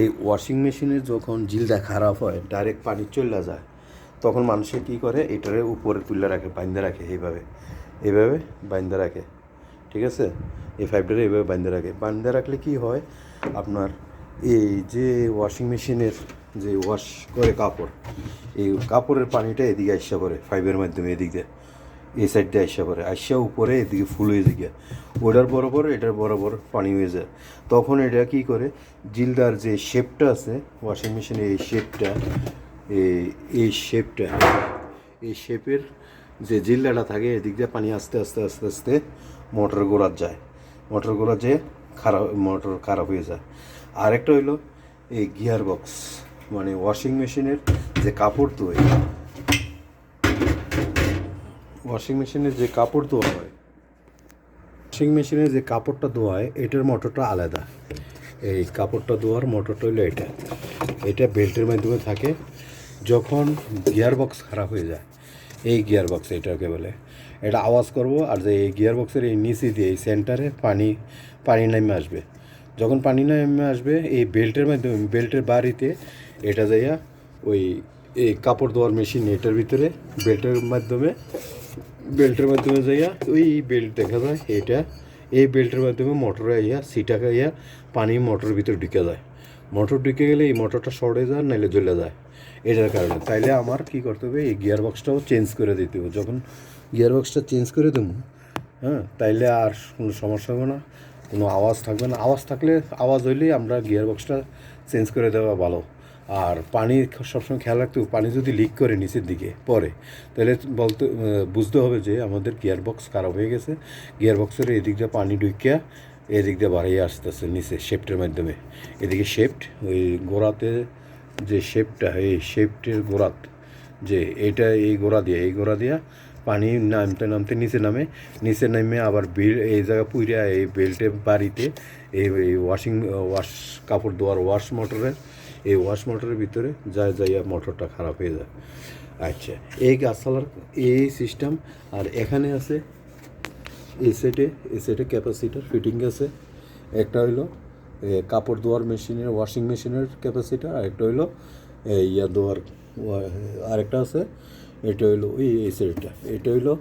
এই ওয়াশিং মেশিনের যখন জিলটা খারাপ হয় ডাইরেক্ট পানি চলে যায়, তখন মানুষে কী করে, এটারে উপরে তুলে রাখে, বাইন্ধে রাখে, এইভাবে বাইন্ধে রাখে। ঠিক আছে, এই পাইপটারে এইভাবে বাইন্ধে রাখে। বাইন্ধে রাখলে কী হয় আপনার, এই যে ওয়াশিং মেশিনের যে ওয়াশ করে কাপড়, এই কাপড়ের পানিটা এদিকে আসা করে পাইপের মাধ্যমে, এদিক দিয়ে এই সাইড দিয়ে আসা করে, আসা উপরে এদিকে ফুল হয়ে যায়, ওটার বরাবর এটার বরাবর পানি হয়ে যায়। তখন এটা কী করে, জিলদার যে শেপটা আছে ওয়াশিং মেশিনের, এই শেপের যে জিল্লাটা থাকে, এদিক দিয়ে পানি আস্তে আস্তে আস্তে আস্তে মোটর গোড়ার যায়, যেয়ে মোটর খারাপ হয়ে যায়। আরেকটা হইলো এই গিয়ার বক্স, মানে ওয়াশিং মেশিনের যে কাপড় ধোয়, ওয়াশিং মেশিনের যে কাপড় ধোয়া হয়, ওয়াশিং মেশিনে যে কাপড়টা ধোয়া হয় এটার মোটরটা আলাদা। এই কাপড়টা ধোয়ার মোটরটা হলো এটা বেল্টের মাধ্যমে থাকে। যখন গিয়ার বক্স খারাপ হয়ে যায়, এই গিয়ার বক্স এটাকে বলে, এটা আওয়াজ করবো, আর যে এই গিয়ার বক্সের এই নিচে দিয়ে এই সেন্টারে পানি নেমে আসবে। যখন পানি নেমে আসবে এই বেল্টের মাধ্যমে, বেল্টের বাড়িতে এটা যাইয়া ওই এই কাপড় ধোয়ার মেশিন, এটার ভিতরে বেল্টের মাধ্যমে যাইয়া ওই বেল্ট দেখা যায়, এই বেল্টের মাধ্যমে মোটরে সিটা খাইয়া পানি মোটরের ভিতরে ঢুকে যায়। মোটর ঢুকে গেলে এই মোটরটা সরে যায়, নাইলে জ্বলে যায়। এটার কারণে তাইলে আমার কী করতে হবে, এই গিয়ার বক্সটাও চেঞ্জ করে দিতে হবে। যখন গিয়ার বক্সটা চেঞ্জ করে দেবো, তাইলে আর কোনো সমস্যা হবে না, কোনো আওয়াজ থাকবে না। আওয়াজ হইলেই আমরা গিয়ার বক্সটা চেঞ্জ করে দেওয়া ভালো। আর পানি সবসময় খেয়াল রাখতে হবে, পানি যদি লিক করে নিচের দিকে পরে, তাহলে বুঝতে হবে যে আমাদের গিয়ার বক্স খারাপ হয়ে গেছে। গিয়ার বক্সের এদিক দিয়ে পানি ঢুকিয়া এদিক দিয়ে বাড়িয়ে আসতেছে নিচে শেফটের মাধ্যমে। এদিকে শেফট, ওই গোড়াতে যে শেপটা, এই শেপটের গোড়াত যে এই গোড়া দিয়া পানি নামতে নিচে নামে আবার এই জায়গা পুইরা এই বেল্টের বাড়িতে এই ওয়াশ কাপড় ধোয়ার ওয়াশ মোটরের ভিতরে যাইয়া মোটরটা খারাপ হয়ে যায়। আচ্ছা, এই গাছপালার এই সিস্টেম। আর এখানে আছে এই সাইডে ক্যাপাসিটার ফিটিং আছে। একটা হইলো কাপড় ধোয়ার মেশিনের, ওয়াশিং মেশিনের ক্যাপাসিটার, আরেকটা হইলো আরেকটা আছে, এটা হইলো এই সাইডটা, এটা হইলো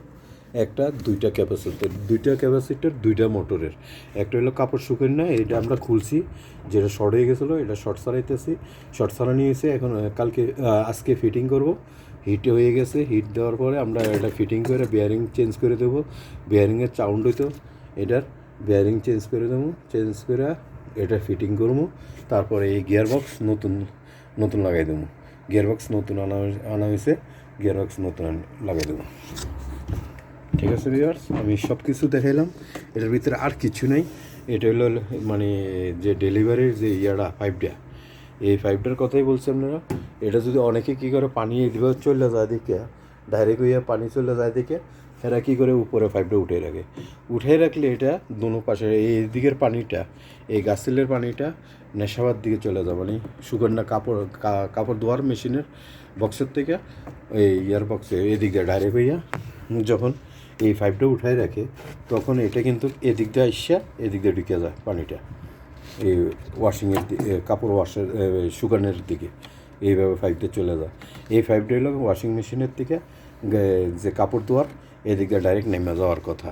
দুইটা ক্যাপাসিটার দুইটা মোটরের। একটা হইলো কাপড় শুকেন না, এটা আমরা খুলছি, যেটা শর্ট হয়ে গেছিলো, এটা শর্ট সারানি হয়েছে। এখন আজকে ফিটিং করব। হিট হয়ে গেছে, হিট দেওয়ার পরে আমরা এটা ফিটিং করে বেয়ারিং চেঞ্জ করে দেবো। বেয়ারিংয়ের সাউন্ড হইতো, এটার বেয়ারিং চেঞ্জ করে দেবো, চেঞ্জ করে এটা ফিটিং করবো। তারপরে এই গিয়ার বক্স নতুন লাগাই দেবো। গিয়ার বক্স নতুন আনা হয়েছে, গিয়ার বক্স নতুন লাগাই দেবো। ঠিক আছে ভিউয়ার্স, আমি সব কিছু দেখাইলাম, এটার ভিতরে আর কিছু নেই। এটা হলো মানে যে ডেলিভারির যে পাইপটা, এই পাইপটার কথাই বলছি আপনারা। এটা যদি অনেকে কী করে, পানি এদিকে চলে যায় দেখে, ডাইরেক্ট হইয়া পানি চলে যায় দেখে, এরা কী করে উপরে পাইপটা উঠে রাখলে এটা দোনো পাশে এই দিকের পানিটা, এই গাছেলের পানিটা নেশাবার দিকে চলে যায়, মানে সুগন্ধা কাপড় ধোয়ার মেশিনের বক্সের থেকে এই বক্সে এদিক দিয়ে ডাইরেক্ট হইয়া যখন এই পাইপটা উঠাই রাখে, তখন এটা কিন্তু এদিক দিয়ে এদিক দিয়ে ঢুকে যায় পানিটা এই ওয়াশিংয়ের কাপড় শুকানোর দিকে, এইভাবে পাইপটা চলে যায়। এই পাইপটা হলো ওয়াশিং মেশিনের থেকে যে কাপড় ধোয়ার এদিকে ডাইরেক্ট নেমে যাওয়ার কথা।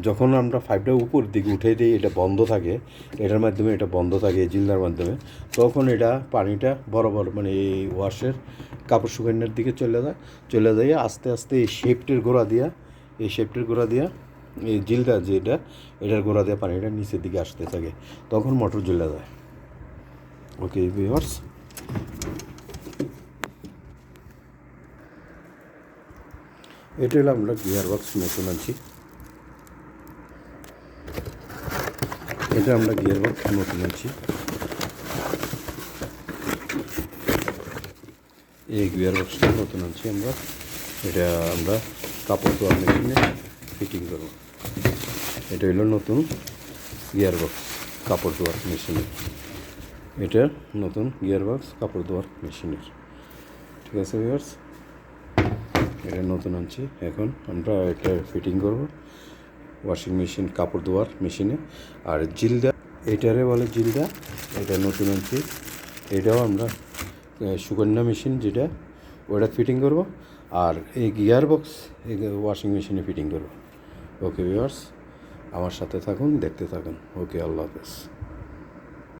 যখন আমরা পাইপটা উপর দিকে উঠে দিই, এটা বন্ধ থাকে, এটার মাধ্যমে এটা বন্ধ থাকে এই জিল্লার মাধ্যমে, তখন এটা পানিটা বরাবর মানে এই ওয়াশের কাপড় শুকানোর দিকে চলে যায় আস্তে আস্তে এই শেপটের গোড়া দিয়া এই জিলটা যেটা, এটার গোড়া দিয়ে পানিটা নিচের দিকে আসতে থাকে, তখন মোটর জ্বলে যায়। ওকে ভিউয়ার্স, এটা হলো আমরা গিয়ার বক্স নতুন আনছি। এই গিয়ার বক্সটা নতুন আনছি আমরা। এটা আমরা কাপড় ধোয়ার মেশিনে ফিটিং করব। এটা হলো নতুন গিয়ার বক্স কাপড় ধোয়ার মেশিনের, এটা নতুন গিয়ার বক্স কাপড় ধোয়ার মেশিনের। ঠিক আছে ভিউয়ার্স, এটা নতুন আনছি। এখন আমরা এটা ফিটিং করব ওয়াশিং মেশিন কাপড় ধোয়ার মেশিনে। আর জিলদা, এটারে বলে জিলদা, এটা নতুন আনছি। এটাও আমরা সুকন্যা মেশিন যেটা ওটা ফিটিং করব, আর এই গিয়ার বক্স এই ওয়াশিং মেশিনে ফিটিং করব। ওকে ভিউয়ার্স, আমার সাথে থাকুন, দেখতে থাকুন। ওকে, আল্লাহ হাফেজ।